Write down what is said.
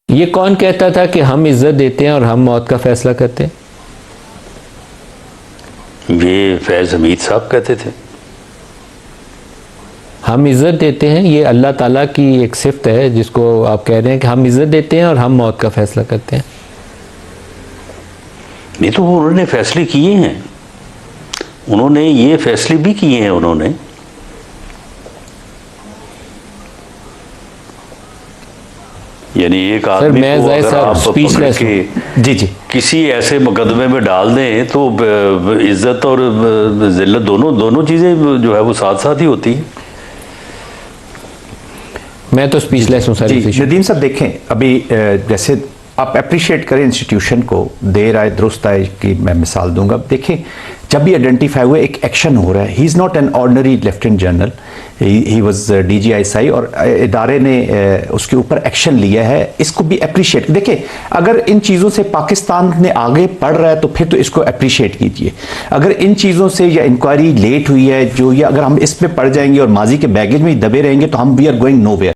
ये कौन कहता था कि हम इज्जत देते हैं और हम मौत का फैसला करते हैं? ये फैज़ हमीद साहब कहते थे। हम इज्जत देते हैं, ये अल्लाह ताला की एक सिफ्त है जिसको आप कह रहे हैं कि हम इज्जत देते हैं और हम मौत का फैसला करते हैं। नहीं तो उन्होंने फैसले किए हैं, उन्होंने ये फैसले भी किए हैं उन्होंने। यानी एक आदमी को अगर आप पकड़ के जी किसी ऐसे मुकदमे में डाल दें तो इज्जत और जिल्लत दोनों चीज़ें जो है वो साथ साथ ही होती हैं। मैं तो स्पीचलेस हूँ सर। नदीम साहब देखें, अभी जैसे आप अप्रिशिएट करें इंस्टीट्यूशन को, देर आए दुरुस्त आए की मैं मिसाल दूंगा। देखें, जब भी आइडेंटिफाई हुआ एक एक्शन हो रहा है, he is not an ordinary lieutenant general, he was DGI और इदारे ने उसके ऊपर एक्शन लिया है, इसको भी अप्रिशिएट। देखिए, अगर इन चीज़ों से पाकिस्तान ने आगे बढ़ रहा है तो फिर तो इसको अप्रिशिएट कीजिए। अगर इन चीज़ों से या इंक्वायरी लेट हुई है जो, या अगर हम इस पे पड़ जाएंगे और माजी के बैगेज में ही दबे रहेंगे तो हम we are going know where.